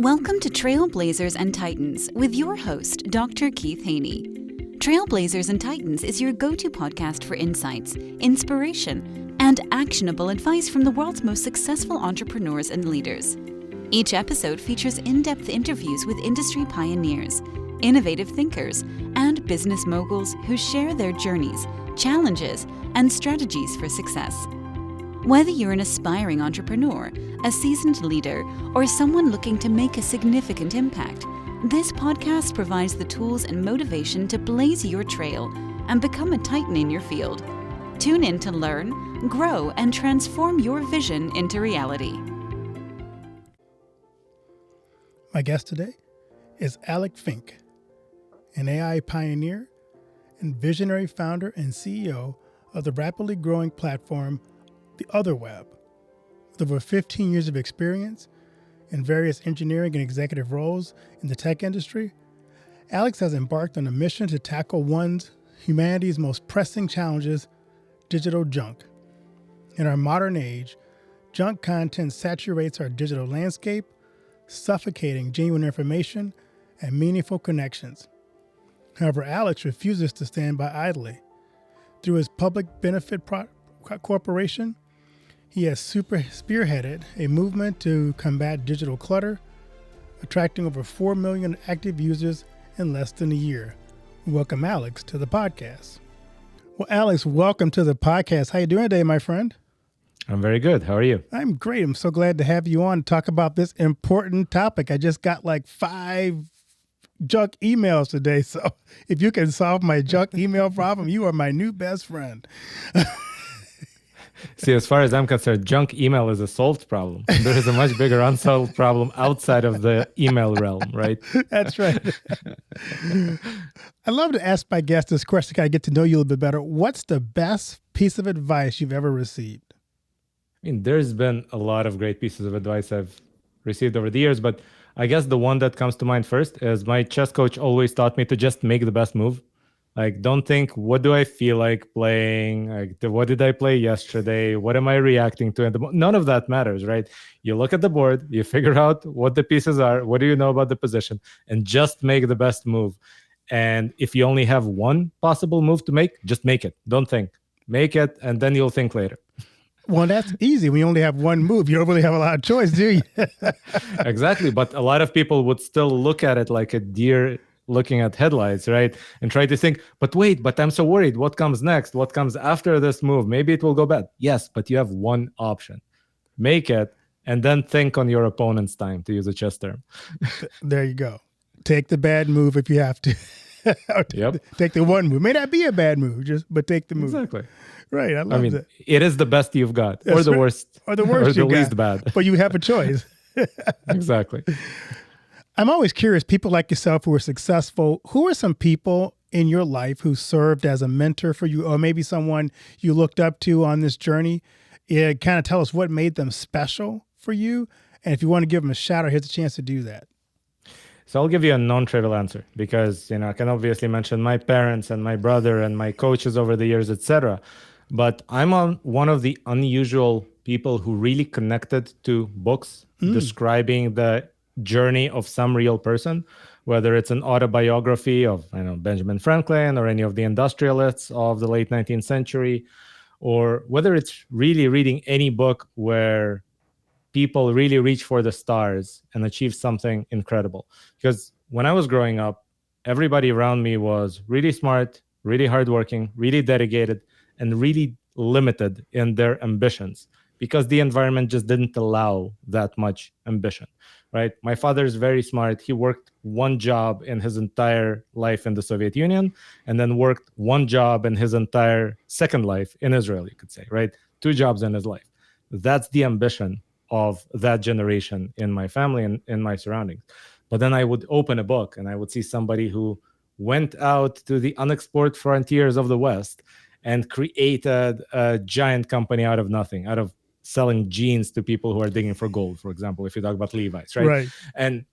Welcome to Trailblazers and Titans with your host, Dr. Keith Haney. Trailblazers and Titans is your go-to podcast for insights, inspiration, and actionable advice from the world's most successful entrepreneurs and leaders. Each episode features in-depth interviews with industry pioneers, innovative thinkers, and business moguls who share their journeys, challenges, and strategies for success. Whether you're an aspiring entrepreneur, a seasoned leader, or someone looking to make a significant impact, this podcast provides the tools and motivation to blaze your trail and become a titan in your field. Tune in to learn, grow, and transform your vision into reality. My guest today is Alex Fink, an AI pioneer and visionary founder and CEO of the rapidly growing platform the Otherweb. With over 15 years of experience in various engineering and executive roles in the tech industry, Alex has embarked on a mission to tackle humanity's most pressing challenges, digital junk. In our modern age, junk content saturates our digital landscape, suffocating genuine information and meaningful connections. However, Alex refuses to stand by idly. Through his public benefit corporation, he has spearheaded a movement to combat digital clutter, attracting over 4 million active users in less than a year. We welcome Alex to the podcast. Well, Alex, welcome to the podcast. How you doing today, my friend? I'm very good. How are you? I'm great. I'm so glad to have you on to talk about this important topic. I just got like 5 junk emails today. So if you can solve my junk email problem, you are my new best friend. See, as far as I'm concerned, junk email is a solved problem. There is a much bigger unsolved problem outside of the email realm, right? That's right. I love to ask my guests this question to kind of get to know you a little bit better. What's the best piece of advice you've ever received? I mean, there's been a lot of great pieces of advice I've received over the years, but I guess the one that comes to mind first is my chess coach always taught me to just make the best move. Like, don't think, what do I feel like playing? Like, what did I play yesterday? What am I reacting to? None of that matters, right? You look at the board, you figure out what the pieces are, what do you know about the position, and just make the best move. And if you only have one possible move to make, just make it. Don't think. Make it, and then you'll think later. Well, that's easy. We only have one move. You don't really have a lot of choice, do you? Exactly. But a lot of people would still look at it like a deer looking at headlights, right? And try to think, but wait, but I'm so worried. What comes next? What comes after this move? Maybe it will go bad. Yes, but you have one option. Make it, and then think on your opponent's time, to use a chess term. There you go. Take the bad move if you have to. Yep. Take the one move. May not be a bad move, but take the move. Exactly. Right. I love that. It is the best you've got, That's or the right. worst, or the worst, or the least bad. But you have a choice. Exactly. I'm always curious, people like yourself who are successful, who are some people in your life who served as a mentor for you, or maybe someone you looked up to on this journey? Kind of tell us what made them special for you. And if you want to give them a shout out, here's a chance to do that. So I'll give you a non-trivial answer because, I can obviously mention my parents and my brother and my coaches over the years, etc. But I'm one of the unusual people who really connected to books describing the journey of some real person, whether it's an autobiography of Benjamin Franklin or any of the industrialists of the late 19th century, or whether it's really reading any book where people really reach for the stars and achieve something incredible. Because when I was growing up, everybody around me was really smart, really hardworking, really dedicated, and really limited in their ambitions because the environment just didn't allow that much ambition, right? My father is very smart. He worked one job in his entire life in the Soviet Union and then worked one job in his entire second life in Israel, you could say, right? 2 jobs in his life. That's the ambition of that generation in my family and in my surroundings. But then I would open a book and I would see somebody who went out to the unexplored frontiers of the West and created a giant company out of nothing, out of selling jeans to people who are digging for gold, for example, if you talk about Levi's, right? Right. And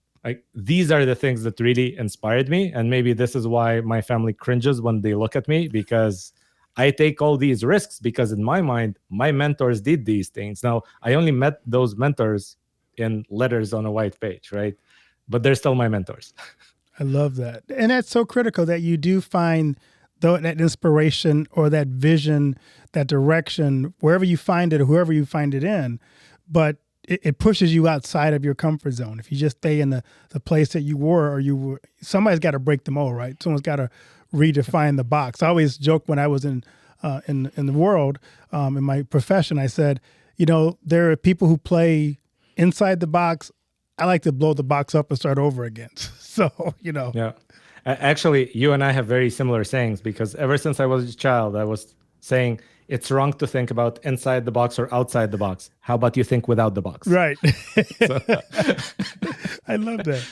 these are the things that really inspired me. And maybe this is why my family cringes when they look at me, because I take all these risks because in my mind, my mentors did these things. Now, I only met those mentors in letters on a white page, right? But they're still my mentors. I love that. And that's so critical that you do find that inspiration or that vision, that direction, wherever you find it or whoever you find it in. But it pushes you outside of your comfort zone. If you just stay in the place that you were, somebody's got to break the mold, right? Someone's got to redefine the box. I always joke when I was in the world, in my profession, I said, there are people who play inside the box. I like to blow the box up and start over again. So, Yeah. Actually, you and I have very similar sayings, because ever since I was a child, I was saying it's wrong to think about inside the box or outside the box. How about you think without the box? Right. I love that.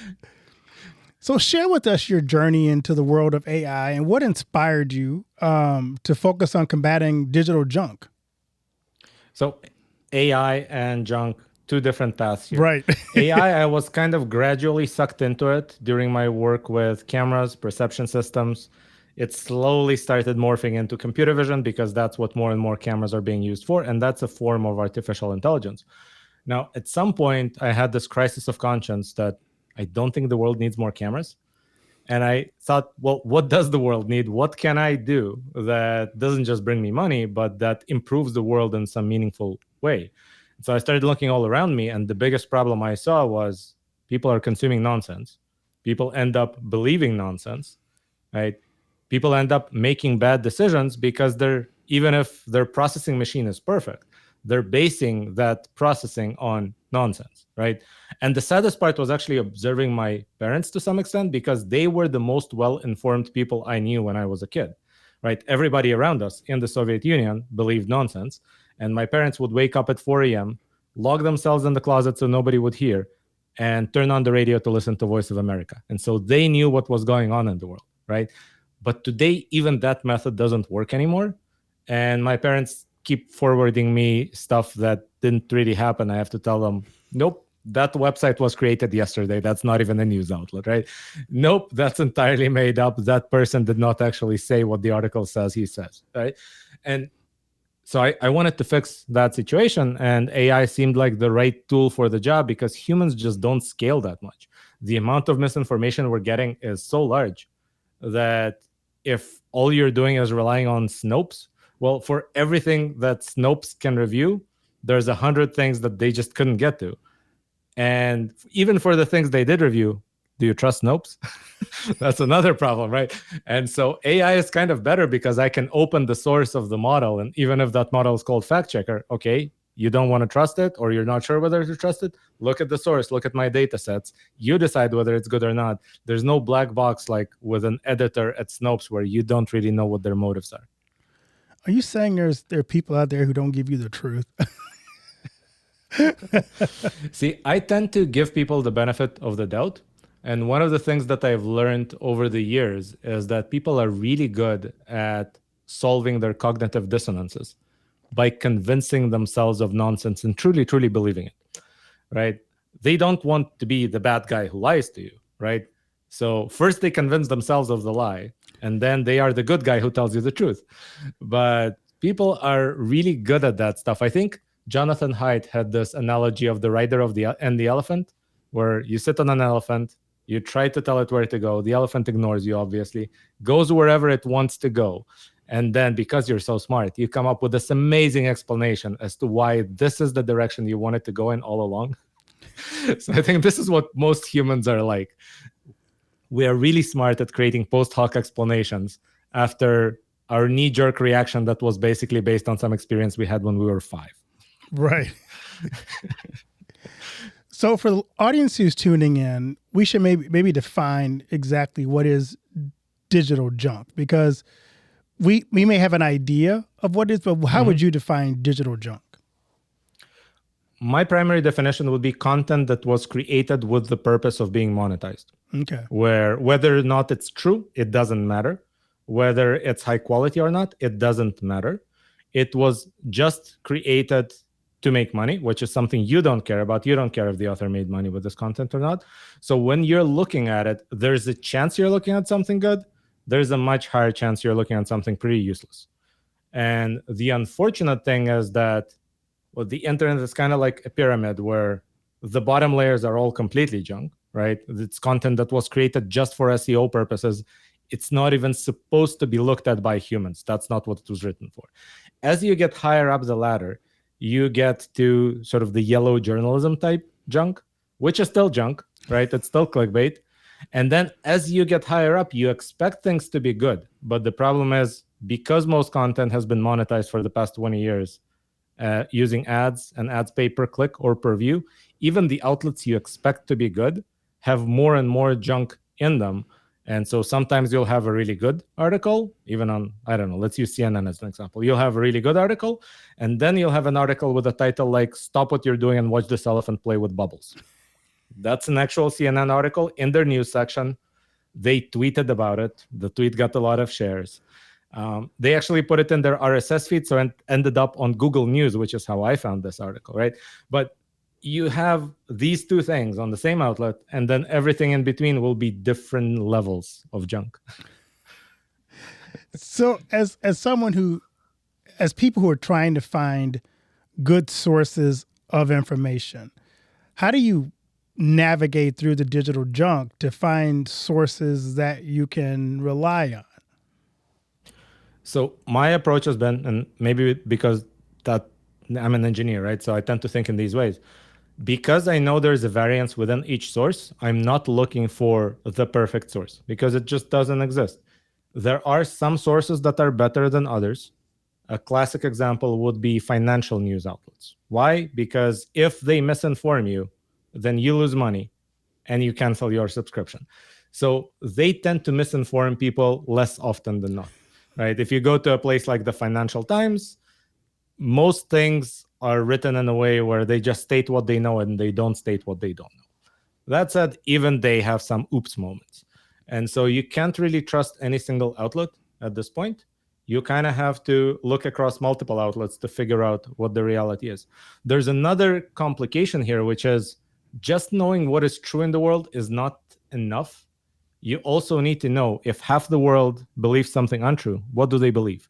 So share with us your journey into the world of AI and what inspired you to focus on combating digital junk. So AI and junk, two different paths here. Right. AI, I was kind of gradually sucked into it during my work with cameras, perception systems. It slowly started morphing into computer vision, because that's what more and more cameras are being used for. And that's a form of artificial intelligence. Now, at some point, I had this crisis of conscience that I don't think the world needs more cameras. And I thought, well, what does the world need? What can I do that doesn't just bring me money, but that improves the world in some meaningful way? So I started looking all around me, and the biggest problem I saw was people are consuming nonsense. People end up believing nonsense, right? People end up making bad decisions because even if their processing machine is perfect, they're basing that processing on nonsense, right? And the saddest part was actually observing my parents to some extent, because they were the most well-informed people I knew when I was a kid, right? Everybody around us in the Soviet Union believed nonsense. And my parents would wake up at 4 a.m., lock themselves in the closet so nobody would hear, and turn on the radio to listen to Voice of America. And so they knew what was going on in the world, right? But today, even that method doesn't work anymore. And my parents keep forwarding me stuff that didn't really happen. I have to tell them, nope, that website was created yesterday. That's not even a news outlet, right? Nope, that's entirely made up. That person did not actually say what the article says he says, right? And so I wanted to fix that situation, and AI seemed like the right tool for the job, because humans just don't scale that much. The amount of misinformation we're getting is so large that if all you're doing is relying on Snopes, well, for everything that Snopes can review, there's 100 things that they just couldn't get to. And even for the things they did review, do you trust Snopes? That's another problem, right? And so AI is kind of better, because I can open the source of the model. And even if that model is called fact checker, okay, you don't want to trust it, or you're not sure whether to trust it, look at the source, look at my data sets. You decide whether it's good or not. There's no black box like with an editor at Snopes where you don't really know what their motives are. Are you saying there are people out there who don't give you the truth? See, I tend to give people the benefit of the doubt. And one of the things that I've learned over the years is that people are really good at solving their cognitive dissonances by convincing themselves of nonsense and truly, truly believing it, right? They don't want to be the bad guy who lies to you, right? So first they convince themselves of the lie, and then they are the good guy who tells you the truth. But people are really good at that stuff. I think Jonathan Haidt had this analogy of the rider and the elephant, where you sit on an elephant, you try to tell it where to go. The elephant ignores you, obviously, goes wherever it wants to go. And then because you're so smart, you come up with this amazing explanation as to why this is the direction you wanted to go in all along. So I think this is what most humans are like. We are really smart at creating post hoc explanations after our knee-jerk reaction that was basically based on some experience we had when we were 5. Right. So for the audience who's tuning in, we should maybe define exactly what is digital junk, because we may have an idea of what it is, but how would you define digital junk? My primary definition would be content that was created with the purpose of being monetized. Okay. Where whether or not it's true, it doesn't matter. Whether it's high quality or not, it doesn't matter. It was just created to make money, which is something you don't care about. You don't care if the author made money with this content or not. So when you're looking at it, there's a chance you're looking at something good. There's a much higher chance you're looking at something pretty useless. And the unfortunate thing is that, well, the internet is kind of like a pyramid where the bottom layers are all completely junk, right? It's content that was created just for SEO purposes. It's not even supposed to be looked at by humans. That's not what it was written for. As you get higher up the ladder, you get to sort of the yellow journalism type junk, which is still junk, right? It's still clickbait. And then as you get higher up, you expect things to be good. But the problem is, because most content has been monetized for the past 20 years, using ads, and ads pay per click or per view, even the outlets you expect to be good have more and more junk in them. And so sometimes you'll have a really good article, even on, I don't know, let's use CNN as an example. You'll have a really good article, and then you'll have an article with a title like, "Stop what you're doing and watch this elephant play with bubbles." That's an actual CNN article in their news section. They tweeted about it. The tweet got a lot of shares. They actually put it in their RSS feed, so it ended up on Google News, which is how I found this article, right? But you have these two things on the same outlet, and then everything in between will be different levels of junk. So as people who are trying to find good sources of information, how do you navigate through the digital junk to find sources that you can rely on? So my approach has been, and maybe because that I'm an engineer, right? So I tend to think in these ways. Because I know there's a variance within each source, I'm not looking for the perfect source because it just doesn't exist. There are some sources that are better than others. A classic example would be financial news outlets. Why? Because if they misinform you, then you lose money and you cancel your subscription. So they tend to misinform people less often than not, right? If you go to a place like the Financial Times, most things are written in a way where they just state what they know and they don't state what they don't know. That said, even they have some oops moments. And so you can't really trust any single outlet at this point. You kind of have to look across multiple outlets to figure out what the reality is. There's another complication here, which is just knowing what is true in the world is not enough. You also need to know if half the world believes something untrue, what do they believe?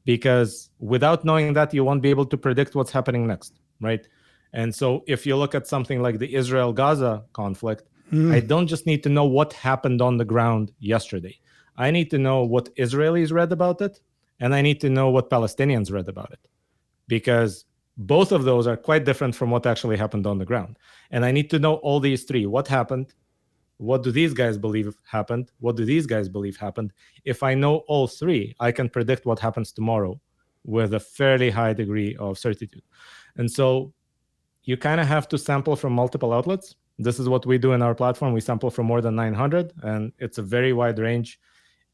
Because without knowing that, you won't be able to predict what's happening next, right? And so if you look at something like the Israel-Gaza conflict, I don't just need to know what happened on the ground yesterday. I need to know what Israelis read about it, and I need to know what Palestinians read about it, because both of those are quite different from what actually happened on the ground. And I need to know all these three. What happened? What do these guys believe happened? What do these guys believe happened? If I know all three, I can predict what happens tomorrow with a fairly high degree of certitude. And so you kind of have to sample from multiple outlets. This is what we do in our platform. We sample from more than 900, and it's a very wide range.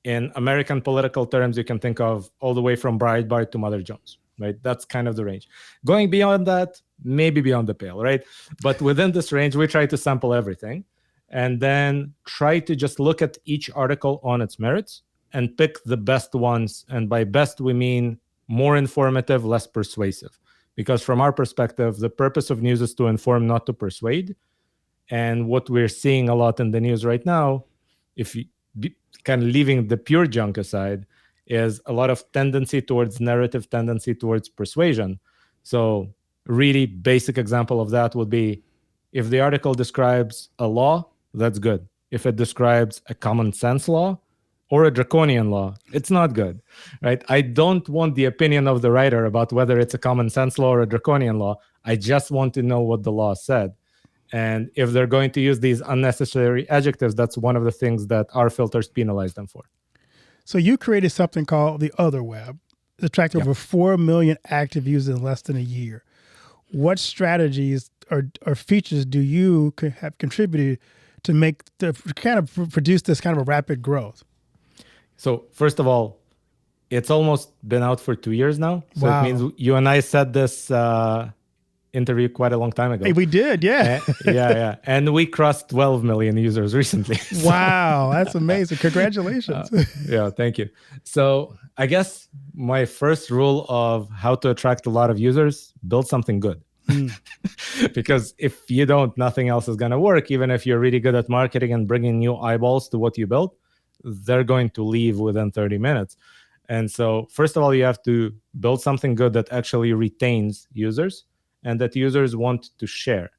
In American political terms, you can think of all the way from Breitbart to Mother Jones, right? That's kind of the range. Going beyond that, maybe beyond the pale, right? But within this range, we try to sample everything and then try to just look at each article on its merits and pick the best ones. And by best, we mean more informative, less persuasive. Because from our perspective, the purpose of news is to inform, not to persuade. And what we're seeing a lot in the news right now, if you kind of leaving the pure junk aside, is a lot of tendency towards narrative, tendency towards persuasion. So really basic example of that would be, if the article describes a law, that's good. If it describes a common sense law or a draconian law, it's not good, right? I don't want the opinion of the writer about whether it's a common sense law or a draconian law. I just want to know what the law said. And if they're going to use these unnecessary adjectives, that's one of the things that our filters penalize them for. So you created something called the Otherweb. It attracted over 4 million active users in less than a year. What strategies or features do you have contributed to kind of produce this kind of a rapid growth? So first of all, it's almost been out for 2 years now. So Wow. It means you and I said this interview quite a long time ago. Hey, we did, yeah. Yeah. And we crossed 12 million users recently. So, wow, that's amazing. Congratulations. Yeah, thank you. So I guess my first rule of how to attract a lot of users, build something good. Because if you don't, nothing else is going to work. Even if you're really good at marketing and bringing new eyeballs to what you built, they're going to leave within 30 minutes. And so first of all, you have to build something good that actually retains users and that users want to share.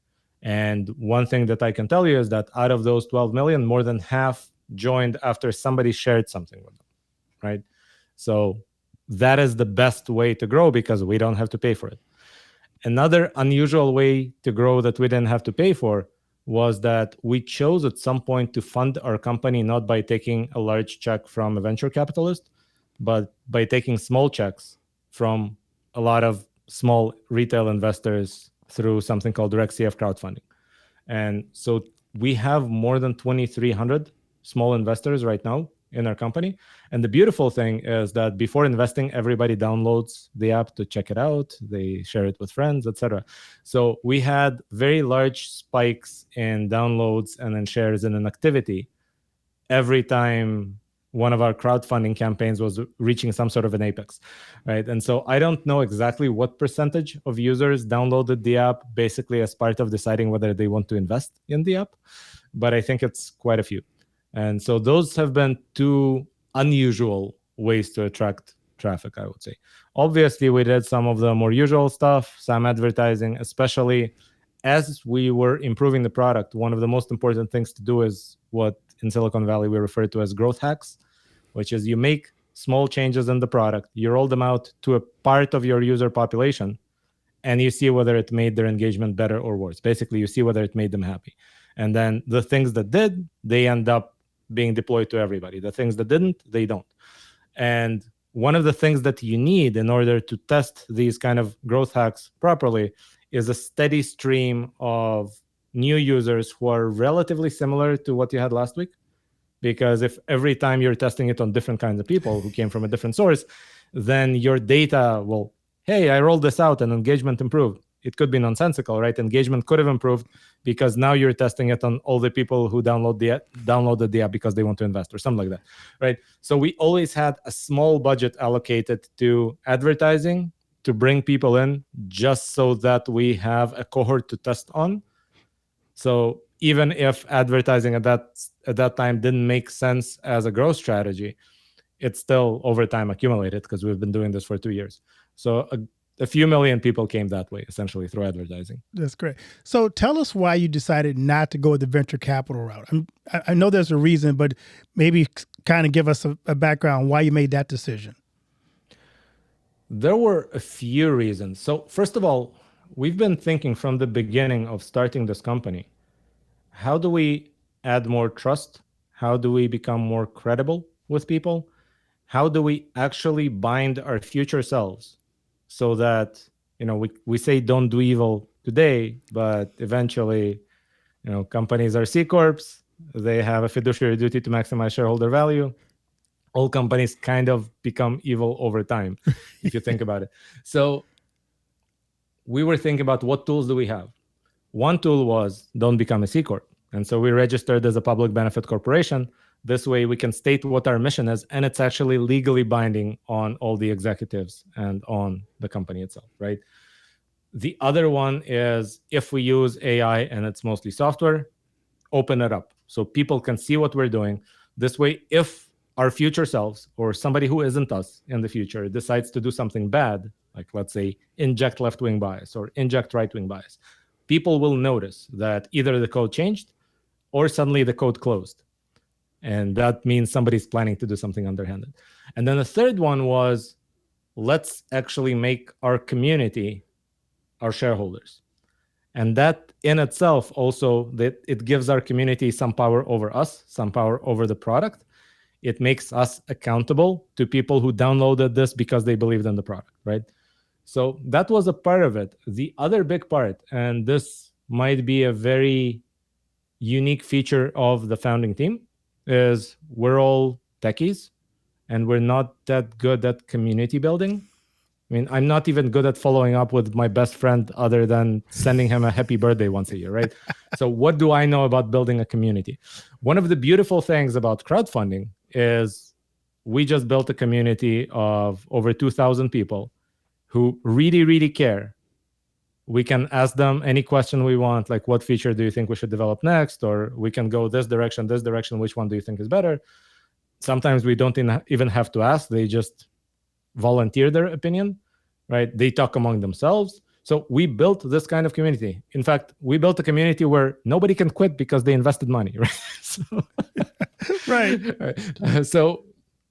And one thing that I can tell you is that out of those 12 million, more than half joined after somebody shared something with them, right? So that is the best way to grow because we don't have to pay for it. Another unusual way to grow that we didn't have to pay for was that we chose at some point to fund our company not by taking a large check from a venture capitalist, but by taking small checks from a lot of small retail investors through something called direct CF crowdfunding. And so we have more than 2,300 small investors right now in our company. And the beautiful thing is that before investing, everybody downloads the app to check it out. They share it with friends, etc. So we had very large spikes in downloads and then shares in an activity every time one of our crowdfunding campaigns was reaching some sort of an apex, right? And so I don't know exactly what percentage of users downloaded the app basically as part of deciding whether they want to invest in the app, but I think it's quite a few. And so those have been two unusual ways to attract traffic, I would say. Obviously, we did some of the more usual stuff, some advertising, especially as we were improving the product. One of the most important things to do is what in Silicon Valley we refer to as growth hacks, which is you make small changes in the product, you roll them out to a part of your user population, and you see whether it made their engagement better or worse. Basically, you see whether it made them happy. And then the things that did, they end up being deployed to everybody. The things that didn't, they don't. And one of the things that you need in order to test these kind of growth hacks properly is a steady stream of new users who are relatively similar to what you had last week. Because if every time you're testing it on different kinds of people who came from a different source, then your data will, hey, I rolled this out and engagement improved. It could be nonsensical, right? Engagement could have improved because now you're testing it on all the people who downloaded the app because they want to invest or something like that, right? So we always had a small budget allocated to advertising to bring people in just so that we have a cohort to test on. So even if advertising at that time didn't make sense as a growth strategy, it's still over time accumulated because we've been doing this for 2 years. So a few million people came that way, essentially, through advertising. That's great. So tell us why you decided not to go the venture capital route. I know there's a reason, but maybe kind of give us a background why you made that decision. There were a few reasons. So first of all, we've been thinking from the beginning of starting this company, how do we add more trust? How do we become more credible with people? How do we actually bind our future selves so that, we say don't do evil today, but eventually, companies are C corps. They have a fiduciary duty to maximize shareholder value. All companies kind of become evil over time, if you think about it. So we were thinking about what tools do we have? One tool was don't become a C corp. And so we registered as a public benefit corporation. This way we can state what our mission is, and it's actually legally binding on all the executives and on the company itself, right? The other one is if we use AI and it's mostly software, open it up so people can see what we're doing. This way, if our future selves or somebody who isn't us in the future decides to do something bad, like let's say inject left-wing bias or inject right-wing bias, people will notice that either the code changed or suddenly the code closed. And that means somebody's planning to do something underhanded. And then the third one was, let's actually make our community our shareholders. And that in itself also, that it gives our community some power over us, some power over the product. It makes us accountable to people who downloaded this because they believed in the product, right? So that was a part of it. The other big part, and this might be a very unique feature of the founding team, is we're all techies and we're not that good at community building. I mean, I'm not even good at following up with my best friend other than sending him a happy birthday once a year, right? So what do I know about building a community? One of the beautiful things about crowdfunding is we just built a community of over 2,000 people who really, really care. We can ask them any question we want, like what feature do you think we should develop next? Or we can go this direction, which one do you think is better? Sometimes we don't even have to ask. They just volunteer their opinion, right? They talk among themselves. So we built this kind of community. In fact, we built a community where nobody can quit because they invested money, right? Right.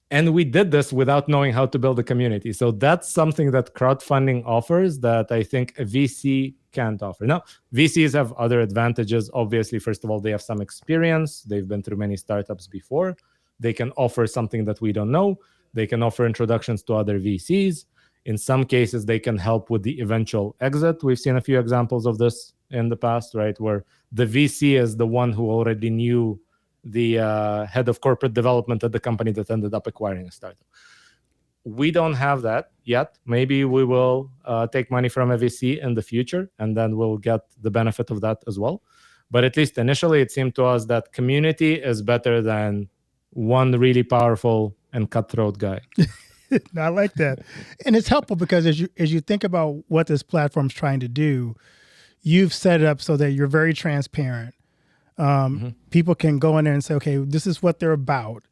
And we did this without knowing how to build a community. So that's something that crowdfunding offers that I think a VC can't offer. Now, VCs have other advantages. Obviously, first of all, they have some experience. They've been through many startups before. They can offer something that we don't know. They can offer introductions to other VCs. In some cases, they can help with the eventual exit. We've seen a few examples of this in the past, right? Where the VC is the one who already knew the head of corporate development at the company that ended up acquiring a startup. We don't have that yet. Maybe we will take money from a VC in the future, and then we'll get the benefit of that as well. But at least initially, it seemed to us that community is better than one really powerful and cutthroat guy. I like that. And it's helpful because as you think about what this platform's trying to do, you've set it up so that you're very transparent. People can go in there and say, okay, this is what they're about.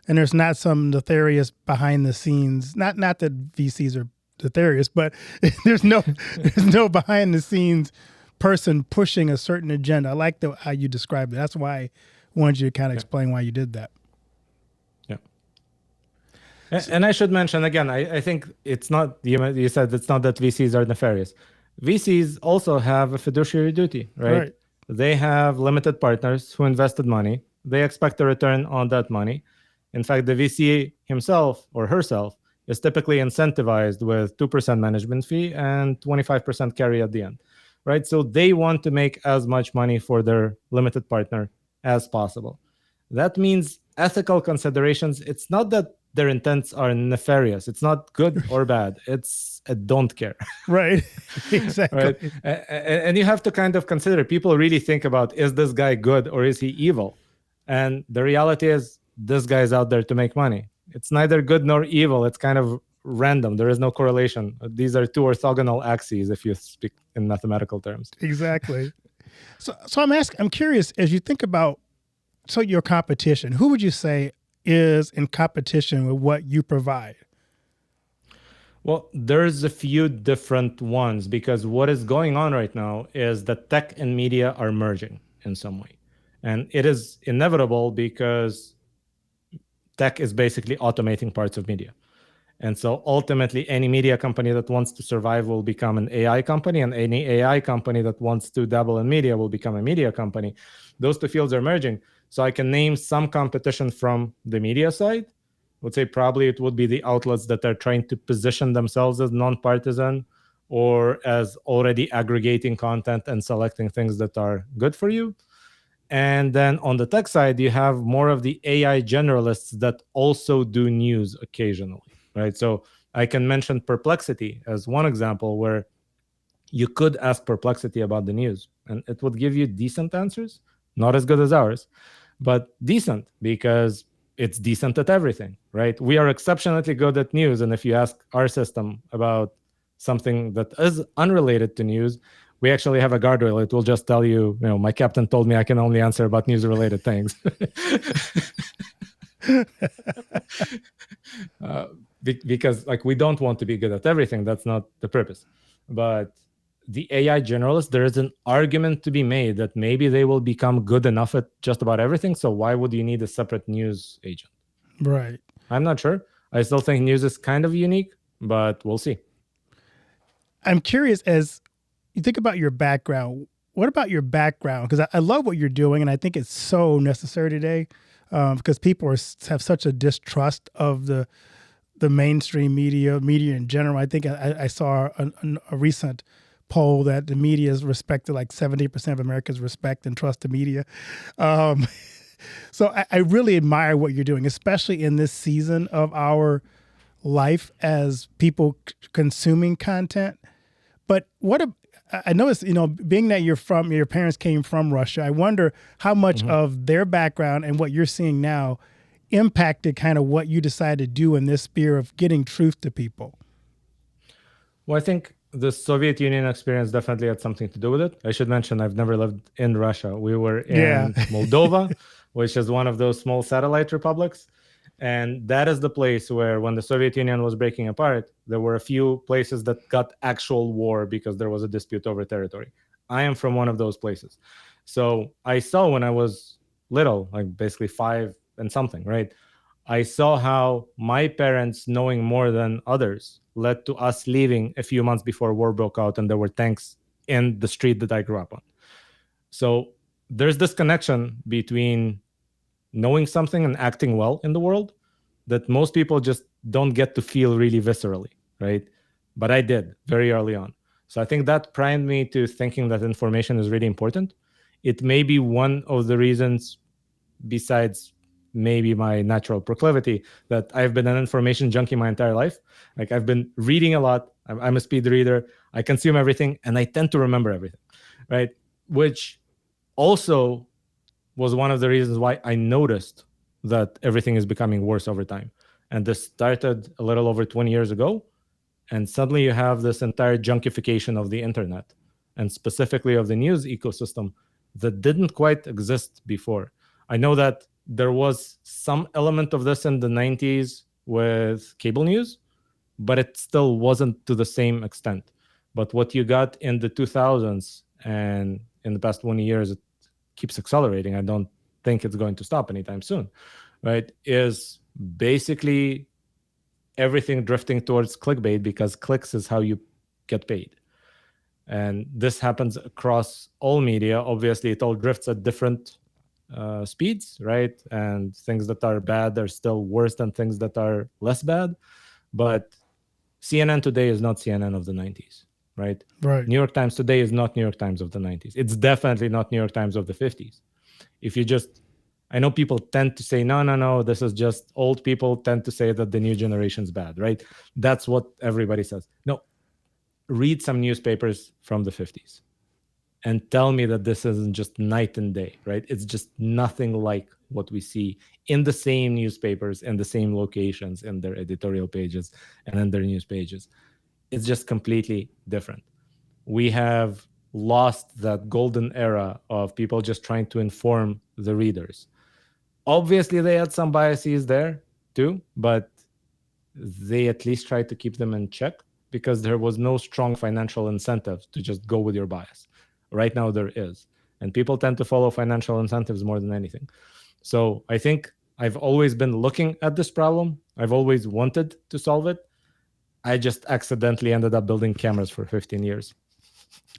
And there's not some nefarious behind the scenes, not that VCs are nefarious, but there's no behind the scenes person pushing a certain agenda. I like how you described it. That's why I wanted you to kind of explain why you did that. Yeah. And I should mention again, I think it's not, you said it's not that VCs are nefarious. VCs also have a fiduciary duty, right? They have limited partners who invested money. They expect a return on that money. In fact, the VC himself or herself is typically incentivized with 2% management fee and 25% carry at the end, right? So they want to make as much money for their limited partner as possible. That means ethical considerations. It's not that their intents are nefarious. It's not good or bad. It's a don't care. Right. Exactly. Right? And you have to kind of consider, people really think about, is this guy good or is he evil? And the reality is, this guy is out there to make money. It's neither good nor evil. It's kind of random. There is no correlation. These are two orthogonal axes, if you speak in mathematical terms. Exactly. So I'm curious, as you think about, your competition, who would you say is in competition with what you provide? Well, there's a few different ones, because what is going on right now is that tech and media are merging in some way. And it is inevitable because tech is basically automating parts of media. And so ultimately, any media company that wants to survive will become an AI company, and any AI company that wants to dabble in media will become a media company. Those two fields are merging. So I can name some competition from the media side. I would say probably it would be the outlets that are trying to position themselves as nonpartisan or as already aggregating content and selecting things that are good for you. And then on the tech side, you have more of the AI generalists that also do news occasionally, right? So I can mention Perplexity as one example where you could ask Perplexity about the news and it would give you decent answers, not as good as ours, but decent because it's decent at everything, right? We are exceptionally good at news. And if you ask our system about something that is unrelated to news, we actually have a guardrail. It will just tell you, my captain told me I can only answer about news-related things. Because we don't want to be good at everything. That's not the purpose. But the AI generalists, there is an argument to be made that maybe they will become good enough at just about everything. So why would you need a separate news agent? Right. I'm not sure. I still think news is kind of unique, but we'll see. I'm curious, as you think about your background, what about your background? Because I love what you're doing, and I think it's so necessary today because people have such a distrust of the mainstream media in general. I think I saw a recent poll that the media is respected, like 70% of Americans respect and trust the media. So I really admire what you're doing, especially in this season of our life as people consuming content. But I noticed, being that your parents came from Russia, I wonder how much of their background and what you're seeing now impacted kind of what you decided to do in this sphere of getting truth to people. Well, I think the Soviet Union experience definitely had something to do with it. I should mention I've never lived in Russia. We were in Moldova, which is one of those small satellite republics. And that is the place where, when the Soviet Union was breaking apart, there were a few places that got actual war because there was a dispute over territory. I am from one of those places. So I saw, when I was little, like basically 5 and something, right? I saw how my parents knowing more than others led to us leaving a few months before war broke out, and there were tanks in the street that I grew up on. So there's this connection between knowing something and acting well in the world that most people just don't get to feel really viscerally, right? But I did very early on. So I think that primed me to thinking that information is really important. It may be one of the reasons, besides maybe my natural proclivity, that I've been an information junkie my entire life. Like, I've been reading a lot. I'm a speed reader. I consume everything, and I tend to remember everything, right? Which also was one of the reasons why I noticed that everything is becoming worse over time. And this started a little over 20 years ago. And suddenly you have this entire junkification of the internet, and specifically of the news ecosystem, that didn't quite exist before. I know that there was some element of this in the 90s with cable news, but it still wasn't to the same extent. But what you got in the 2000s and in the past 20 years, it keeps accelerating. I don't think it's going to stop anytime soon, right? Is basically everything drifting towards clickbait, because clicks is how you get paid. And this happens across all media. Obviously, it all drifts at different speeds, right? And things that are bad are still worse than things that are less bad. But CNN today is not CNN of the 90s, right? Right. New York Times today is not New York Times of the 90s. It's definitely not New York Times of the 50s. If you just, I know people tend to say, no, this is just old people tend to say that the new generation's bad, right? That's what everybody says. No, read some newspapers from the 50s and tell me that this isn't just night and day, right? It's just nothing like what we see in the same newspapers and the same locations in their editorial pages and in their news pages. It's just completely different. We have lost that golden era of people just trying to inform the readers. Obviously, they had some biases there too, but they at least tried to keep them in check, because there was no strong financial incentive to just go with your bias. Right now, there is. And people tend to follow financial incentives more than anything. So I think I've always been looking at this problem. I've always wanted to solve it. I just accidentally ended up building cameras for 15 years.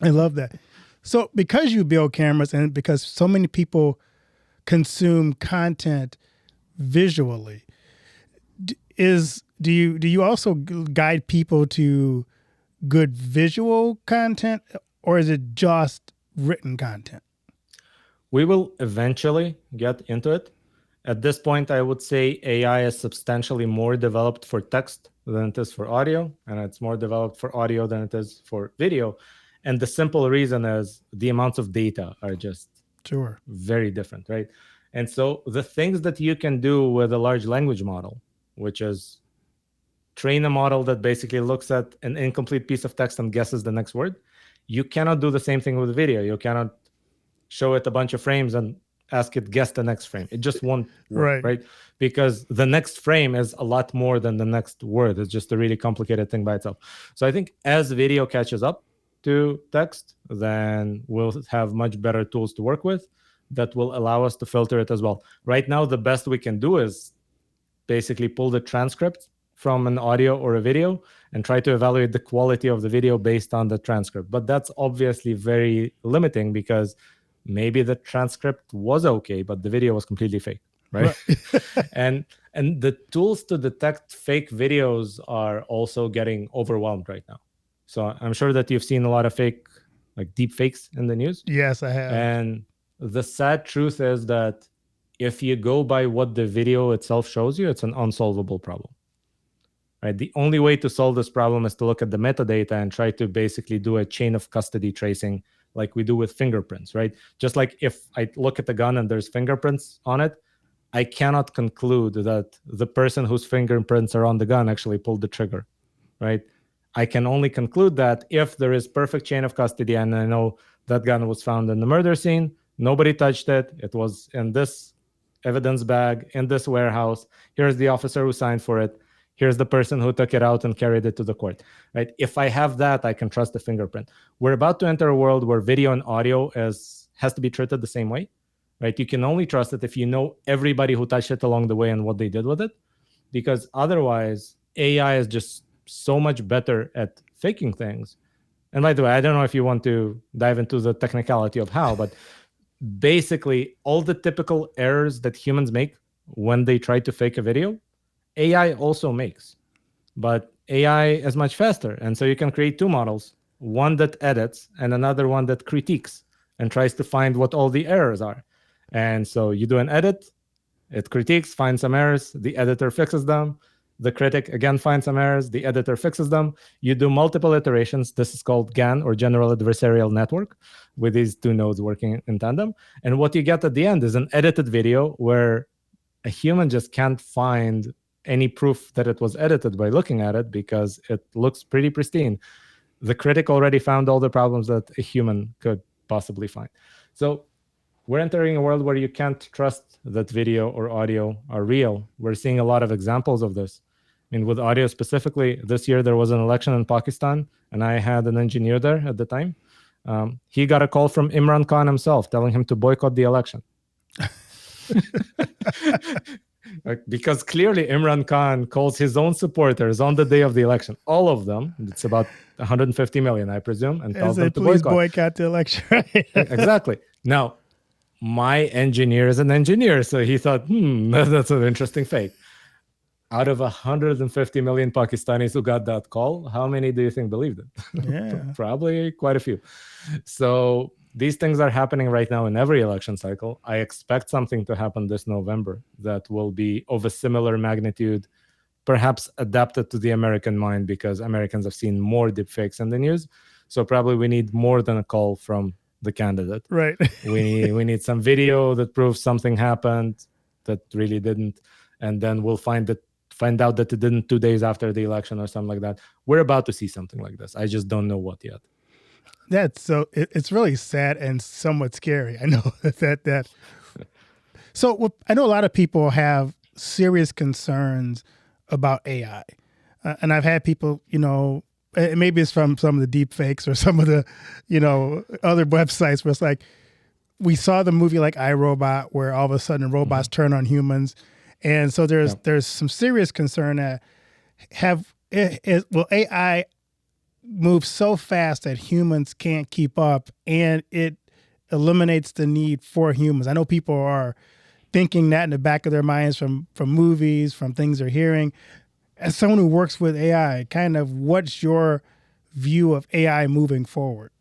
I love that. So because you build cameras and because so many people consume content visually, do you also guide people to good visual content, or is it just written content? We will eventually get into it. At this point, I would say AI is substantially more developed for text than it is for audio, and it's more developed for audio than it is for video. And the simple reason is the amounts of data are just Sure. very different, right? And so the things that you can do with a large language model, which is train a model that basically looks at an incomplete piece of text and guesses the next word, you cannot do the same thing with video. You cannot show it a bunch of frames and ask it guess the next frame. It just won't work, right? Because the next frame is a lot more than the next word. It's just a really complicated thing by itself. So I think as video catches up to text, then we'll have much better tools to work with that will allow us to filter it as well. Right now, the best we can do is basically pull the transcript from an audio or a video and try to evaluate the quality of the video based on the transcript. But that's obviously very limiting, because maybe the transcript was okay, but the video was completely fake, right? and the tools to detect fake videos are also getting overwhelmed right now. So I'm sure that you've seen a lot of fake, like deep fakes in the news. Yes, I have. And the sad truth is that if you go by what the video itself shows you, it's an unsolvable problem. Right? The only way to solve this problem is to look at the metadata and try to basically do a chain of custody tracing like we do with fingerprints, right? Just like if I look at the gun and there's fingerprints on it, I cannot conclude that the person whose fingerprints are on the gun actually pulled the trigger, right? I can only conclude that if there is perfect chain of custody and I know that gun was found in the murder scene, nobody touched it, it was in this evidence bag in this warehouse. Here's the officer who signed for it. Here's the person who took it out and carried it to the court, right? If I have that, I can trust the fingerprint. We're about to enter a world where video and audio has to be treated the same way, right? You can only trust it if you know everybody who touched it along the way and what they did with it, because otherwise AI is just so much better at faking things. And by the way, I don't know if you want to dive into the technicality of how, but basically all the typical errors that humans make when they try to fake a video, AI also makes. But AI is much faster. And so you can create two models, one that edits and another one that critiques and tries to find what all the errors are. And so you do an edit, it critiques, finds some errors, the editor fixes them. The critic again finds some errors, the editor fixes them. You do multiple iterations. This is called GAN, or General Adversarial Network, with these two nodes working in tandem. And what you get at the end is an edited video where a human just can't find any proof that it was edited by looking at it because it looks pretty pristine. The critic already found all the problems that a human could possibly find. So we're entering a world where you can't trust that video or audio are real. We're seeing a lot of examples of this. I mean, with audio specifically, this year there was an election in Pakistan, and I had an engineer there at the time. He got a call from Imran Khan himself telling him to boycott the election. Because clearly Imran Khan calls his own supporters on the day of the election, all of them, it's about 150 million, I presume, and tells them to boycott the election. Exactly. Now, my engineer is an engineer, so he thought, that's an interesting fake. Out of 150 million Pakistanis who got that call, how many do you think believed it? Yeah. Probably quite a few. So these things are happening right now in every election cycle. I expect something to happen this November that will be of a similar magnitude, perhaps adapted to the American mind, because Americans have seen more deepfakes in the news. So probably we need more than a call from the candidate. Right. we need some video that proves something happened that really didn't, and then we'll find out that it didn't 2 days after the election or something like that. We're about to see something like this. I just don't know what yet. It's really sad and somewhat scary. I know that. So I know a lot of people have serious concerns about AI, and I've had people, maybe it's from some of the deep fakes or some of the, other websites where it's like, we saw the movie like iRobot, where all of a sudden robots turn on humans. And so there's some serious concern that will AI move so fast that humans can't keep up, and it eliminates the need for humans. I know people are thinking that in the back of their minds from movies, from things they're hearing. As someone who works with AI, kind of what's your view of AI moving forward?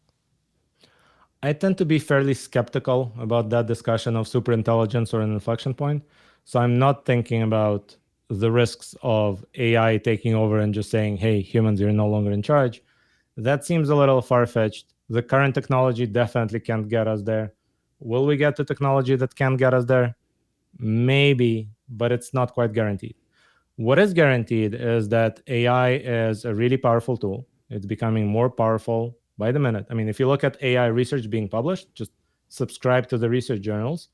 I tend to be fairly skeptical about that discussion of superintelligence or an inflection point. So I'm not thinking about the risks of AI taking over and just saying, hey, humans, you're no longer in charge. That seems a little far-fetched. The current technology definitely can't get us there. Will we get to technology that can get us there? Maybe, but it's not quite guaranteed. What is guaranteed is that AI is a really powerful tool. It's becoming more powerful by the minute. I mean, if you look at AI research being published, just subscribe to the research journals.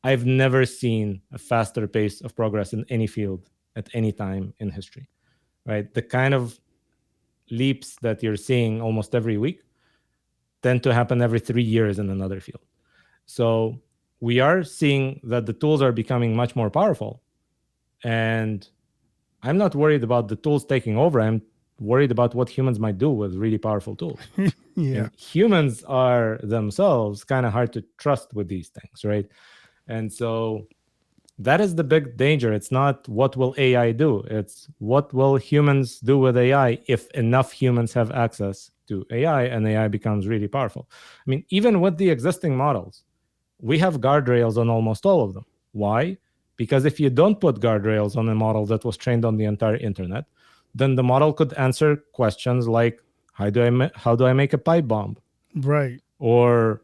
I've never seen a faster pace of progress in any field at any time in history, right? The kind of leaps that you're seeing almost every week tend to happen every 3 years in another field. So we are seeing that the tools are becoming much more powerful. And I'm not worried about the tools taking over. I'm worried about what humans might do with really powerful tools. Yeah. And humans are themselves kind of hard to trust with these things, right? And so that is the big danger. It's not what will AI do. It's what will humans do with AI if enough humans have access to AI and AI becomes really powerful. I mean, even with the existing models, we have guardrails on almost all of them. Why? Because if you don't put guardrails on a model that was trained on the entire internet, then the model could answer questions like, how do I make a pipe bomb? Right. Or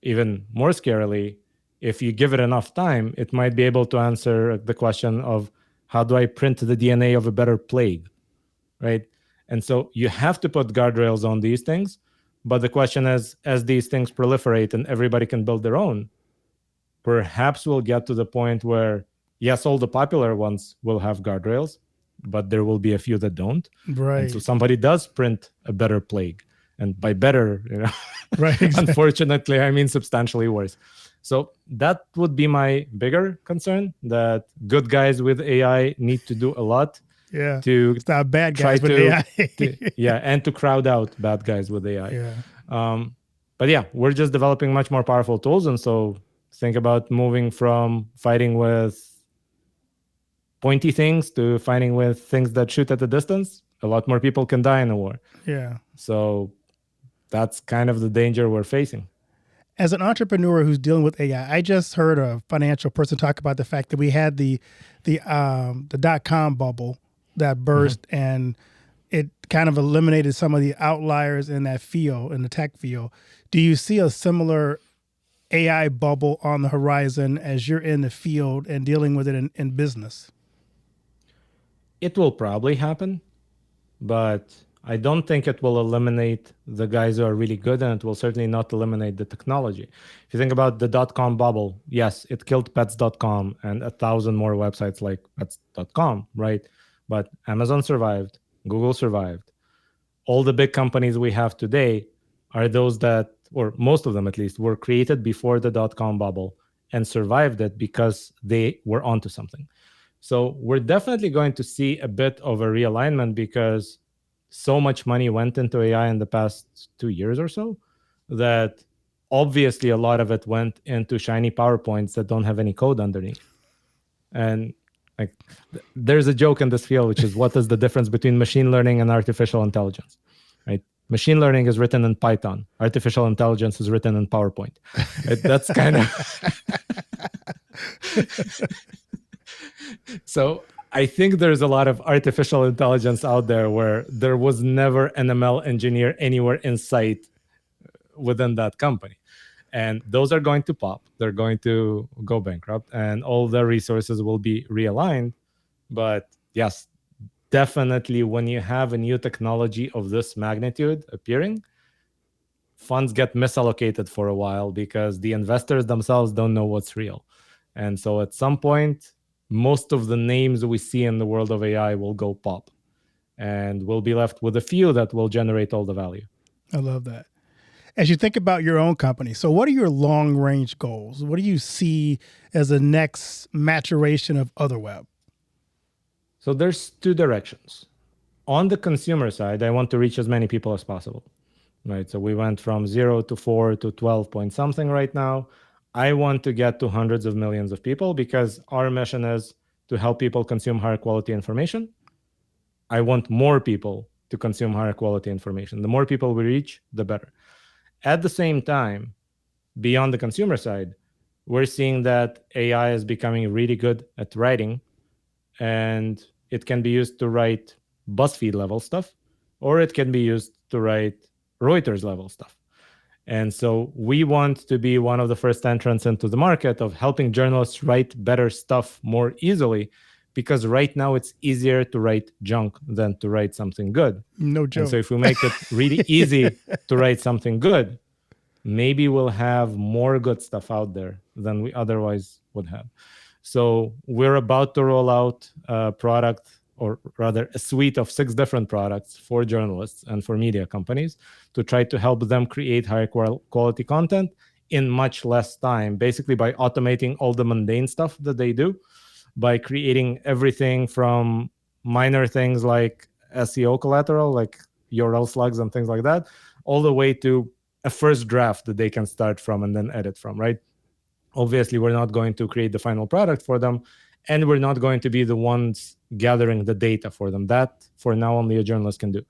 even more scarily, if you give it enough time, it might be able to answer the question of, how do I print the DNA of a better plague, right? And so you have to put guardrails on these things. But the question is, as these things proliferate and everybody can build their own, perhaps we'll get to the point where, yes, all the popular ones will have guardrails, but there will be a few that don't. Right. And so somebody does print a better plague. And by better, Right. Exactly. unfortunately, I mean substantially worse. So that would be my bigger concern, that good guys with AI need to do a lot to stop bad guys try with AI. and to crowd out bad guys with AI. Yeah. But yeah, we're just developing much more powerful tools. And so think about moving from fighting with pointy things to fighting with things that shoot at a distance. A lot more people can die in a war. Yeah. So that's kind of the danger we're facing. As an entrepreneur who's dealing with AI, I just heard a financial person talk about the fact that we had the .com bubble that burst, and it kind of eliminated some of the outliers in that field, in the tech field. Do you see a similar AI bubble on the horizon as you're in the field and dealing with it in business? It will probably happen, but I don't think it will eliminate the guys who are really good, and it will certainly not eliminate the technology. If you think about the .com bubble, yes, it killed pets.com and 1,000 more websites like pets.com, right? But Amazon survived, Google survived. All the big companies we have today are those that, or most of them at least, were created before the .com bubble and survived it because they were onto something. So we're definitely going to see a bit of a realignment because so much money went into AI in the past 2 years or so that obviously a lot of it went into shiny PowerPoints that don't have any code underneath. And like, there's a joke in this field, which is what is the difference between machine learning and artificial intelligence, right? Machine learning is written in Python. Artificial intelligence is written in PowerPoint. That's kind of... So I think there's a lot of artificial intelligence out there where there was never an ML engineer anywhere in sight within that company. And those are going to pop. They're going to go bankrupt and all the resources will be realigned. But yes, definitely when you have a new technology of this magnitude appearing, funds get misallocated for a while because the investors themselves don't know what's real. And so at some point, most of the names we see in the world of AI will go pop, and we'll be left with a few that will generate all the value. I love that. As you think about your own company, so what are your long-range goals? What do you see as the next maturation of Otherweb? So there's two directions. On the consumer side, I want to reach as many people as possible, right? So we went from 0 to 4 to 12 point something right now. I want to get to hundreds of millions of people because our mission is to help people consume higher quality information. I want more people to consume higher quality information. The more people we reach, the better. At the same time, beyond the consumer side, we're seeing that AI is becoming really good at writing, and it can be used to write BuzzFeed level stuff, or it can be used to write Reuters level stuff. And so we want to be one of the first entrants into the market of helping journalists write better stuff more easily, because right now it's easier to write junk than to write something good. No joke. And so if we make it really easy to write something good, maybe we'll have more good stuff out there than we otherwise would have. So we're about to roll out a product, or rather a suite of 6 different products for journalists and for media companies to try to help them create higher quality content in much less time, basically by automating all the mundane stuff that they do, by creating everything from minor things like SEO collateral, like URL slugs and things like that, all the way to a first draft that they can start from and then edit from, right? Obviously, we're not going to create the final product for them, and we're not going to be the ones gathering the data for them. That, for now, only a journalist can do.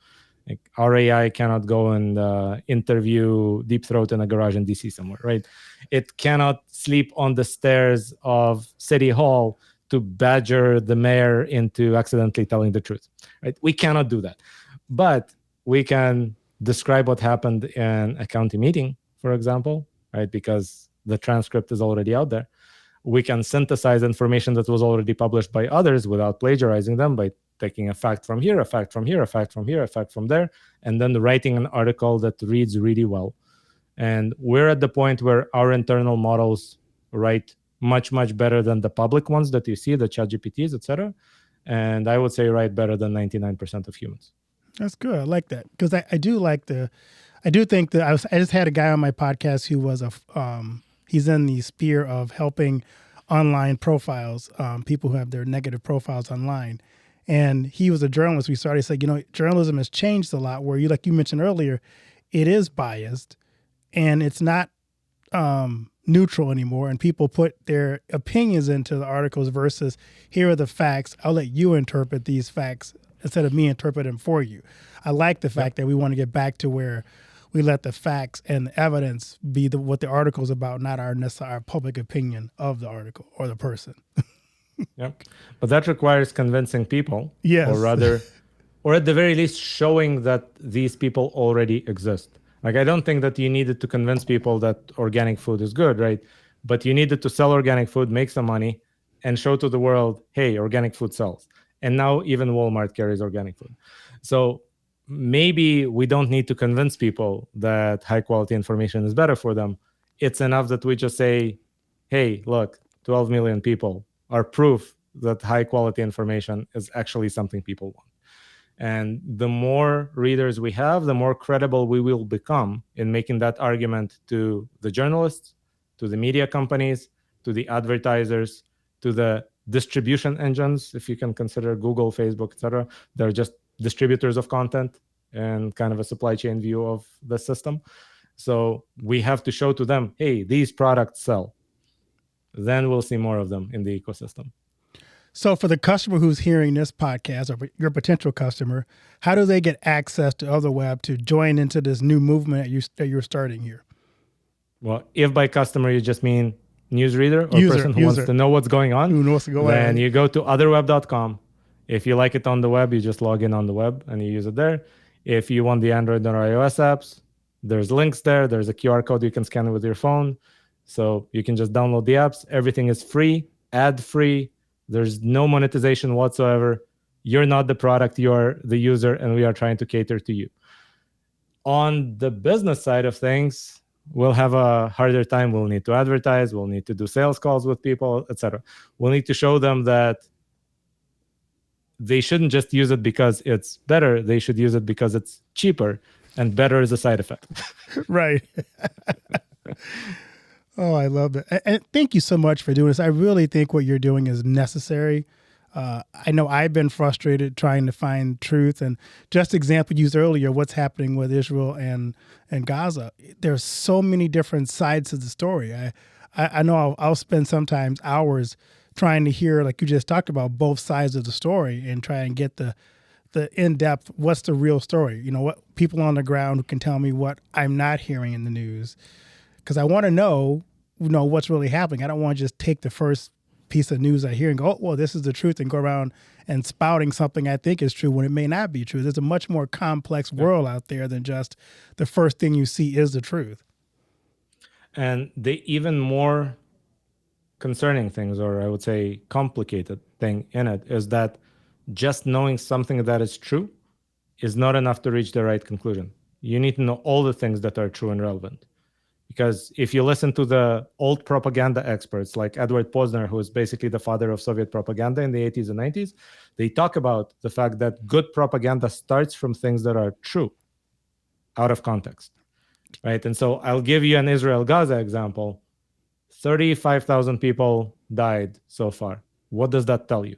Like, our AI cannot go and interview Deep Throat in a garage in DC somewhere, right? It cannot sleep on the stairs of City Hall to badger the mayor into accidentally telling the truth, right? We cannot do that. But we can describe what happened in a county meeting, for example, right? Because the transcript is already out there. We can synthesize information that was already published by others without plagiarizing them, by taking a fact from here, a fact from here, a fact from here, a fact from there, and then writing an article that reads really well. And we're at the point where our internal models write much, much better than the public ones that you see, the ChatGPTs, etc. And I would say write better than 99% of humans. That's good. I like that because I do like I do think that I just had a guy on my podcast who was he's in the sphere of helping online profiles, people who have their negative profiles online. And he was a journalist. We started to say, journalism has changed a lot where like you mentioned earlier, it is biased and it's not neutral anymore. And people put their opinions into the articles versus here are the facts. I'll let you interpret these facts instead of me interpreting them for you. I like the fact that we want to get back to where we let the facts and the evidence be what the article is about, not our public opinion of the article or the person. Yeah, but that requires convincing people, yes, or at the very least showing that these people already exist. Like, I don't think that you needed to convince people that organic food is good, right? But you needed to sell organic food, make some money, and show to the world, hey, organic food sells. And now even Walmart carries organic food. So maybe we don't need to convince people that high quality information is better for them. It's enough that we just say, hey, look, 12 million people are proof that high quality information is actually something people want. And the more readers we have, the more credible we will become in making that argument to the journalists, to the media companies, to the advertisers, to the distribution engines, if you can consider Google, Facebook, etc. They're just distributors of content and kind of a supply chain view of the system. So we have to show to them, hey, these products sell. Then we'll see more of them in the ecosystem. So for the customer who's hearing this podcast or your potential customer, how do they get access to Otherweb to join into this new movement that you're starting here? Well, if by customer you just mean newsreader or person who wants to know what's going on, then you go to otherweb.com. If you like it on the web, you just log in on the web and you use it there. If you want the Android or iOS apps, there's links there. There's a QR code you can scan with your phone. So you can just download the apps. Everything is free, ad-free. There's no monetization whatsoever. You're not the product, you're the user, and we are trying to cater to you. On the business side of things, we'll have a harder time. We'll need to advertise. We'll need to do sales calls with people, etc. We'll need to show them that they shouldn't just use it because it's better. They should use it because it's cheaper, and better is a side effect. Right. Oh, I love it. And thank you so much for doing this. I really think what you're doing is necessary. I know I've been frustrated trying to find truth. And just example used earlier, what's happening with Israel and Gaza. There's so many different sides to the story. I know I'll spend sometimes hours trying to hear, like you just talked about, both sides of the story and try and get the in-depth, what's the real story? What people on the ground who can tell me what I'm not hearing in the news. Because I want to know what's really happening. I don't want to just take the first piece of news I hear and go, oh, well, this is the truth, and go around and spouting something I think is true when it may not be true. There's a much more complex world out there than just the first thing you see is the truth. And the even more concerning things, or I would say complicated thing in it, is that just knowing something that is true is not enough to reach the right conclusion. You need to know all the things that are true and relevant. Because if you listen to the old propaganda experts like Edward Posner, who is basically the father of Soviet propaganda in the 80s and 90s, they talk about the fact that good propaganda starts from things that are true out of context, right? And so I'll give you an Israel-Gaza example. 35,000 people died so far. What does that tell you?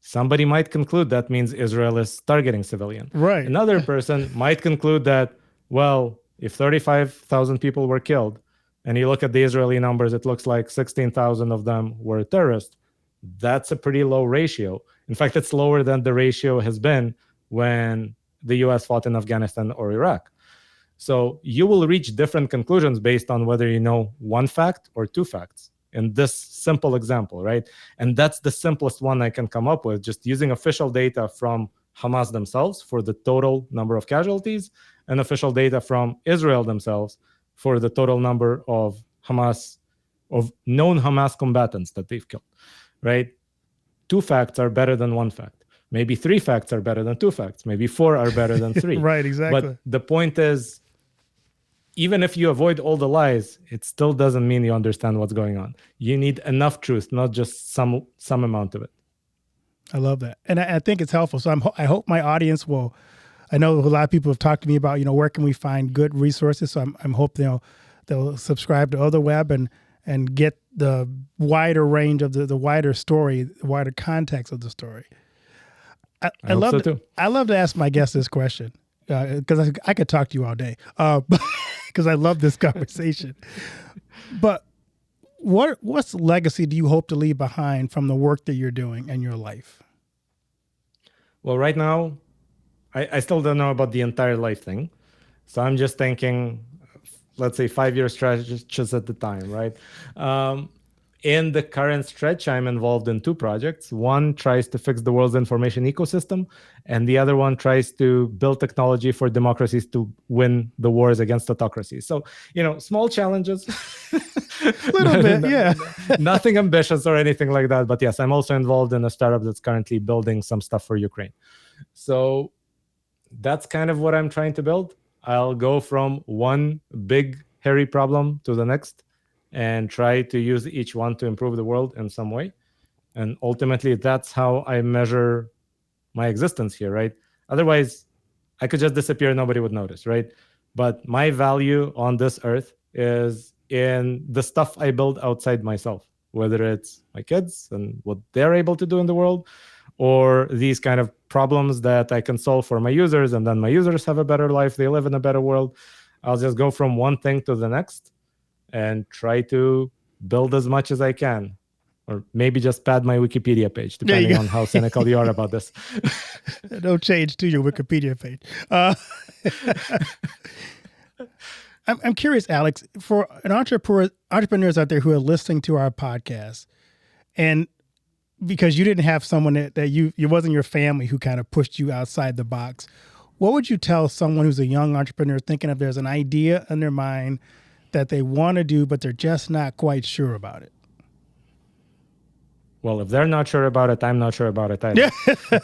Somebody might conclude that means Israel is targeting civilians. Right. Another person might conclude that, well, if 35,000 people were killed, and you look at the Israeli numbers, it looks like 16,000 of them were terrorists. That's a pretty low ratio. In fact, it's lower than the ratio has been when the US fought in Afghanistan or Iraq. So you will reach different conclusions based on whether you know one fact or two facts in this simple example, right? And that's the simplest one I can come up with, just using official data from Hamas themselves for the total number of casualties and official data from Israel themselves for the total number of known Hamas combatants that they've killed, right? Two facts are better than one fact. Maybe three facts are better than two facts. Maybe four are better than three. Right, exactly. But the point is, even if you avoid all the lies, it still doesn't mean you understand what's going on. You need enough truth, not just some amount of it. I love that. And I think it's helpful. So I hope my audience will, I know a lot of people have talked to me about, where can we find good resources? So I'm hoping they'll subscribe to Otherweb and get the wider range of the wider story, the wider context of the story. I hope love so too. I love to ask my guests this question because I could talk to you all day because I love this conversation. But what's legacy do you hope to leave behind from the work that you're doing in your life? Well, right now, I still don't know about the entire life thing. So I'm just thinking, let's say 5-year stretches at the time, right? In the current stretch, I'm involved in 2 projects. One tries to fix the world's information ecosystem, and the other one tries to build technology for democracies to win the wars against autocracies. So, small challenges. A little bit, yeah. Nothing ambitious or anything like that. But yes, I'm also involved in a startup that's currently building some stuff for Ukraine. So that's kind of what I'm trying to build. I'll go from one big, hairy problem to the next and try to use each one to improve the world in some way. And ultimately, that's how I measure my existence here, right? Otherwise, I could just disappear and nobody would notice, right? But my value on this earth is in the stuff I build outside myself, whether it's my kids and what they're able to do in the world, or these kind of problems that I can solve for my users, and then my users have a better life, they live in a better world. I'll just go from one thing to the next and try to build as much as I can, or maybe just pad my Wikipedia page, depending on how cynical you are about this. No change to your Wikipedia page. I'm curious, Alex, for entrepreneurs out there who are listening to our podcast, and because you didn't have someone that you wasn't your family who kind of pushed you outside the box, what would you tell someone who's a young entrepreneur thinking of there's an idea in their mind that they want to do, but they're just not quite sure about it? Well, if they're not sure about it, I'm not sure about it either,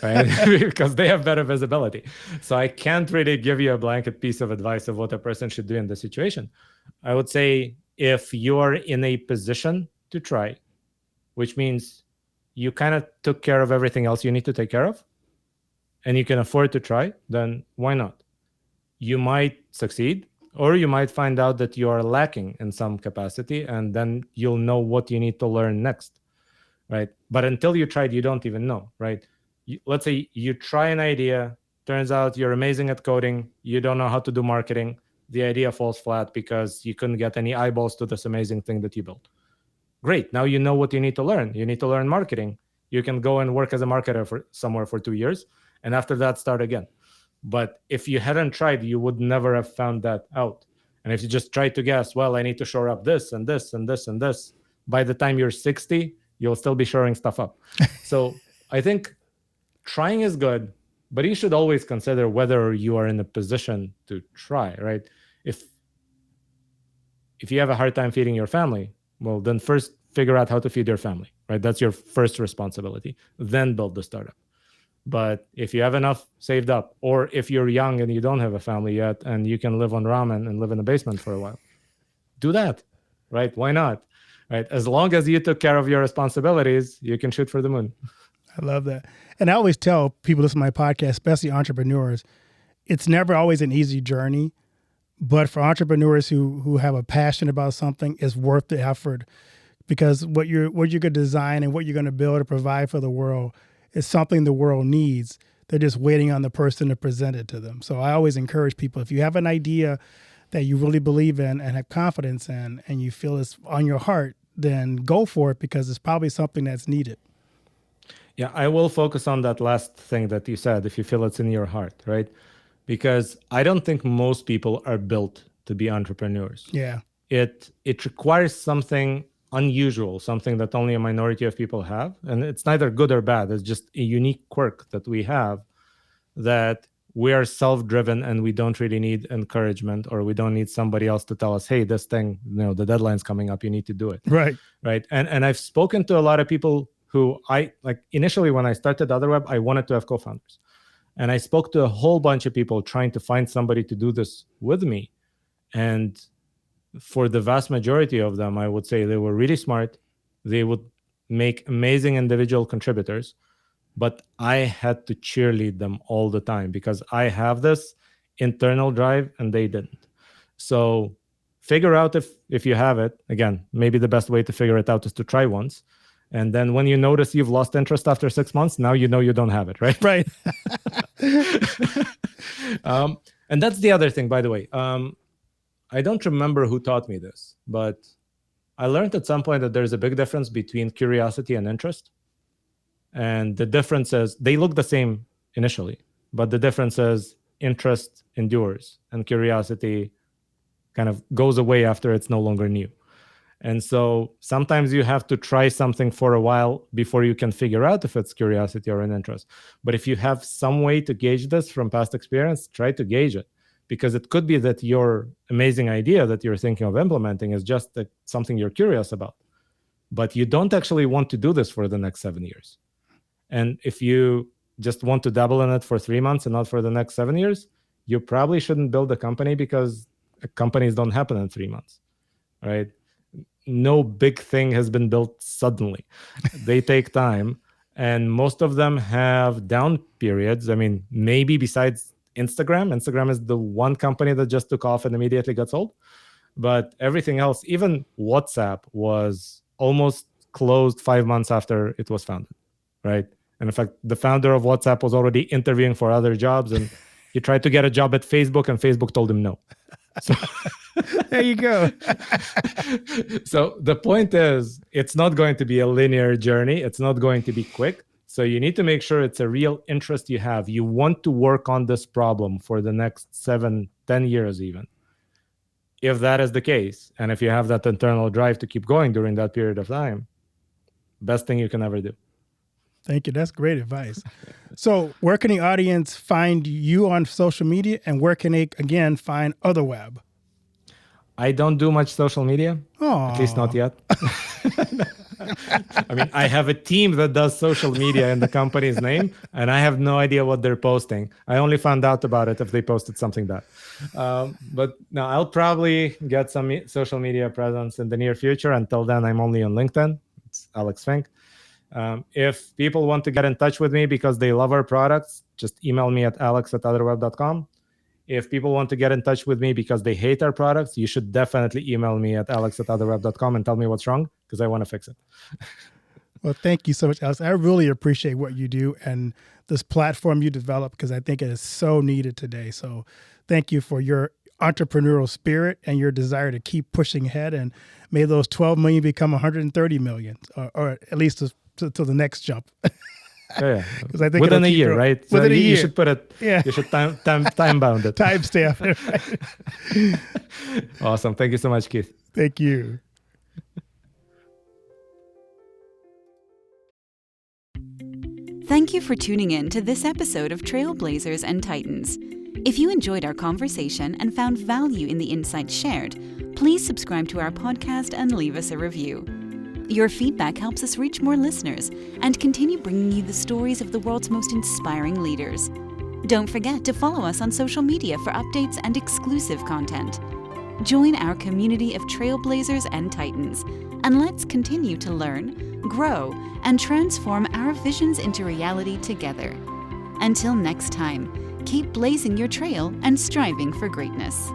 right? Because they have better visibility. So I can't really give you a blanket piece of advice of what a person should do in this situation. I would say if you are in a position to try, which means you kind of took care of everything else you need to take care of, and you can afford to try, then why not? You might succeed, or you might find out that you are lacking in some capacity, and then you'll know what you need to learn next, right? But until you tried, you don't even know, right? Let's say you try an idea, turns out you're amazing at coding, you don't know how to do marketing, the idea falls flat because you couldn't get any eyeballs to this amazing thing that you built. Great, now you know what you need to learn. You need to learn marketing. You can go and work as a marketer somewhere for 2 years, and after that, start again. But if you hadn't tried, you would never have found that out. And if you just tried to guess, well, I need to shore up this and this and this and this, by the time you're 60, you'll still be shoring stuff up. So I think trying is good, but you should always consider whether you are in a position to try, right? If you have a hard time feeding your family, well, then first figure out how to feed your family, right? That's your first responsibility. Then build the startup. But if you have enough saved up, or if you're young and you don't have a family yet and you can live on ramen and live in a basement for a while, do that, right? Why not? Right? As long as you took care of your responsibilities, you can shoot for the moon. I love that. And I always tell people listening to my podcast, especially entrepreneurs, it's never always an easy journey. But for entrepreneurs who have a passion about something, it's worth the effort, because what you're going to design and what you're going to build or provide for the world is something the world needs. They're just waiting on the person to present it to them. So I always encourage people, if you have an idea that you really believe in and have confidence in, and you feel it's on your heart, then go for it, because it's probably something that's needed. Yeah, I will focus on that last thing that you said, if you feel it's in your heart, right? Because I don't think most people are built to be entrepreneurs. Yeah. It requires something unusual, something that only a minority of people have. And it's neither good or bad. It's just a unique quirk that we have, that we are self-driven and we don't really need encouragement, or we don't need somebody else to tell us, hey, this thing, the deadline's coming up, you need to do it. Right. Right. And I've spoken to a lot of people who initially when I started Otherweb, I wanted to have co-founders. And I spoke to a whole bunch of people trying to find somebody to do this with me. And for the vast majority of them, I would say they were really smart. They would make amazing individual contributors, but I had to cheerlead them all the time because I have this internal drive and they didn't. So figure out if you have it. Again, maybe the best way to figure it out is to try once. And then when you notice you've lost interest after 6 months, now you know you don't have it, right? Right. And that's the other thing, by the way. I don't remember who taught me this, but I learned at some point that there's a big difference between curiosity and interest. And the difference is they look the same initially, but the difference is interest endures and curiosity kind of goes away after it's no longer new. And so sometimes you have to try something for a while before you can figure out if it's curiosity or an interest. But if you have some way to gauge this from past experience, try to gauge it, because it could be that your amazing idea that you're thinking of implementing is just something you're curious about, but you don't actually want to do this for the next 7 years. And if you just want to dabble in it for 3 months and not for the next 7 years, you probably shouldn't build a company, because companies don't happen in 3 months, right? No big thing has been built suddenly. They take time, and most of them have down periods. I mean, maybe besides Instagram is the one company that just took off and immediately got sold. But everything else, even WhatsApp, was almost closed 5 months after it was founded, right? And in fact, the founder of WhatsApp was already interviewing for other jobs, and he tried to get a job at Facebook, and Facebook told him no. So there you go. So the point is, it's not going to be a linear journey. It's not going to be quick. So you need to make sure it's a real interest you have. You want to work on this problem for the next 7, 10 years even. If that is the case, and if you have that internal drive to keep going during that period of time, best thing you can ever do. Thank you. That's great advice. So where can the audience find you on social media, and where can they, again, find Otherweb? I don't do much social media, at least not yet. I mean, I have a team that does social media in the company's name, and I have no idea what they're posting. I only found out about it if they posted something bad. But no, I'll probably get some social media presence in the near future. Until then, I'm only on LinkedIn. It's Alex Fink. If people want to get in touch with me because they love our products, just email me at alex@otherweb.com. If people want to get in touch with me because they hate our products, you should definitely email me at alex@otherweb.com and tell me what's wrong, because I want to fix it. Well, thank you so much, Alex. I really appreciate what you do and this platform you develop, because I think it is so needed today. So thank you for your entrepreneurial spirit and your desire to keep pushing ahead. And may those 12 million become 130 million, or at least to the next jump. Yeah. I think within a year, right? So within a year. You should put it. Yeah. You should time bound it. Timestamp. Awesome. Thank you so much, Keith. Thank you. Thank you for tuning in to this episode of Trailblazers and Titans. If you enjoyed our conversation and found value in the insights shared, please subscribe to our podcast and leave us a review. Your feedback helps us reach more listeners and continue bringing you the stories of the world's most inspiring leaders. Don't forget to follow us on social media for updates and exclusive content. Join our community of Trailblazers and Titans, and let's continue to learn, grow, and transform our visions into reality together. Until next time, keep blazing your trail and striving for greatness.